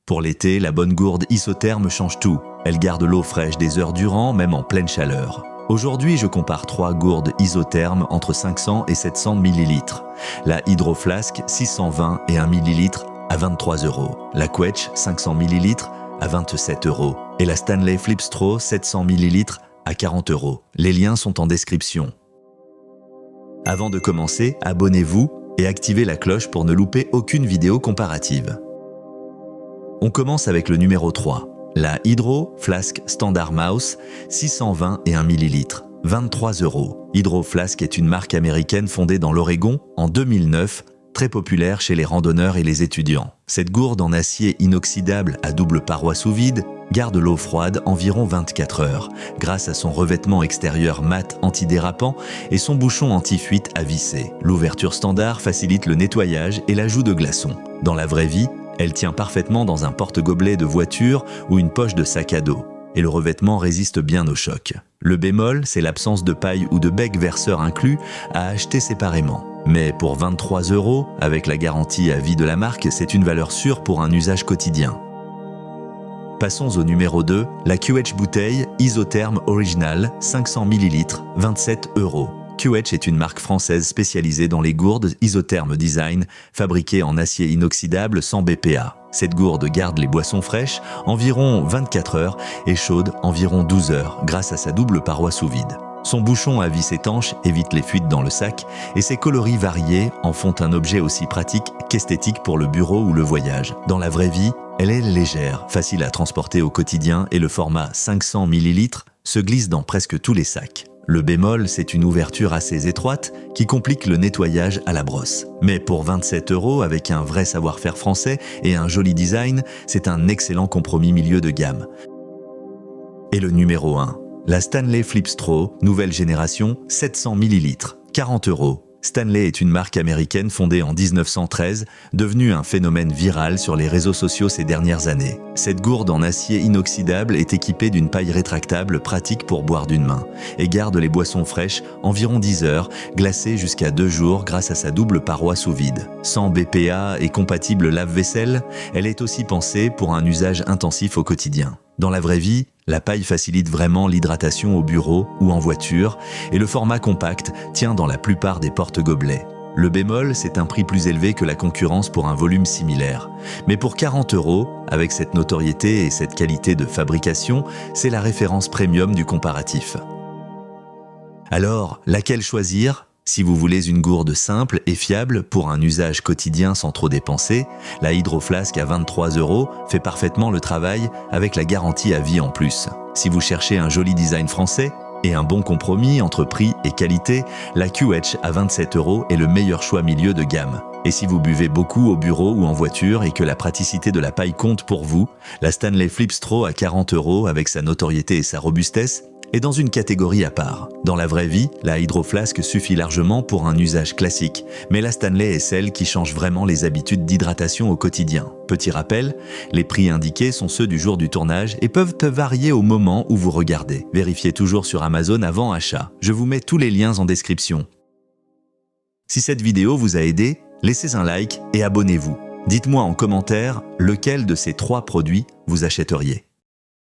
Pour l'été, la bonne gourde isotherme change tout. Elle garde l'eau fraîche des heures durant, même en pleine chaleur. Aujourd'hui, je compare 3 gourdes isothermes entre 500 et 700 ml. La Hydro Flask 620 et 1 ml à 23 €. La Quetch 500 ml à 27 €. Et la Stanley Flip Straw 700 ml à 40 €. Les liens sont en description. Avant de commencer, abonnez-vous et activez la cloche pour ne louper aucune vidéo comparative. On commence avec le numéro 3. La Hydro Flask Standard Mouse 620 et 1 ml, 23 €. Hydro Flask est une marque américaine fondée dans l'Oregon en 2009, très populaire chez les randonneurs et les étudiants. Cette gourde en acier inoxydable à double paroi sous vide garde l'eau froide environ 24 heures, grâce à son revêtement extérieur mat antidérapant et son bouchon anti-fuite à visser. L'ouverture standard facilite le nettoyage et l'ajout de glaçons. Dans la vraie vie, elle tient parfaitement dans un porte-gobelet de voiture ou une poche de sac à dos, et le revêtement résiste bien au choc. Le bémol, c'est l'absence de paille ou de bec verseur inclus à acheter séparément. Mais pour 23 €, avec la garantie à vie de la marque, c'est une valeur sûre pour un usage quotidien. Passons au numéro 2, la QH bouteille isotherme original 500 ml, 27 €. QH est une marque française spécialisée dans les gourdes isotherme design, fabriquées en acier inoxydable sans BPA. Cette gourde garde les boissons fraîches environ 24 heures et chaudes environ 12 heures grâce à sa double paroi sous vide. Son bouchon à vis étanche évite les fuites dans le sac et ses coloris variés en font un objet aussi pratique qu'esthétique pour le bureau ou le voyage. Dans la vraie vie, elle est légère, facile à transporter au quotidien et le format 500 ml se glisse dans presque tous les sacs. Le bémol, c'est une ouverture assez étroite qui complique le nettoyage à la brosse. Mais pour 27 € avec un vrai savoir-faire français et un joli design, c'est un excellent compromis milieu de gamme. Et le numéro 1, la Stanley Flip Straw, nouvelle génération, 700 ml, 40 €. Stanley est une marque américaine fondée en 1913, devenue un phénomène viral sur les réseaux sociaux ces dernières années. Cette gourde en acier inoxydable est équipée d'une paille rétractable pratique pour boire d'une main et garde les boissons fraîches environ 10 heures, glacées jusqu'à 2 jours grâce à sa double paroi sous vide. Sans BPA et compatible lave-vaisselle, elle est aussi pensée pour un usage intensif au quotidien. Dans la vraie vie, la paille facilite vraiment l'hydratation au bureau ou en voiture et le format compact tient dans la plupart des porte-gobelets. Le bémol, c'est un prix plus élevé que la concurrence pour un volume similaire. Mais pour 40 €, avec cette notoriété et cette qualité de fabrication, c'est la référence premium du comparatif. Alors, laquelle choisir ? Si vous voulez une gourde simple et fiable pour un usage quotidien sans trop dépenser, la Hydro Flask à 23 € fait parfaitement le travail avec la garantie à vie en plus. Si vous cherchez un joli design français et un bon compromis entre prix et qualité, la QH à 27 € est le meilleur choix milieu de gamme. Et si vous buvez beaucoup au bureau ou en voiture et que la praticité de la paille compte pour vous, la Stanley Flip Straw à 40 € avec sa notoriété et sa robustesse est dans une catégorie à part. Dans la vraie vie, la Hydro Flask suffit largement pour un usage classique, mais la Stanley est celle qui change vraiment les habitudes d'hydratation au quotidien. Petit rappel, les prix indiqués sont ceux du jour du tournage et peuvent varier au moment où vous regardez. Vérifiez toujours sur Amazon avant achat. Je vous mets tous les liens en description. Si cette vidéo vous a aidé, laissez un like et abonnez-vous. Dites-moi en commentaire lequel de ces 3 produits vous achèteriez.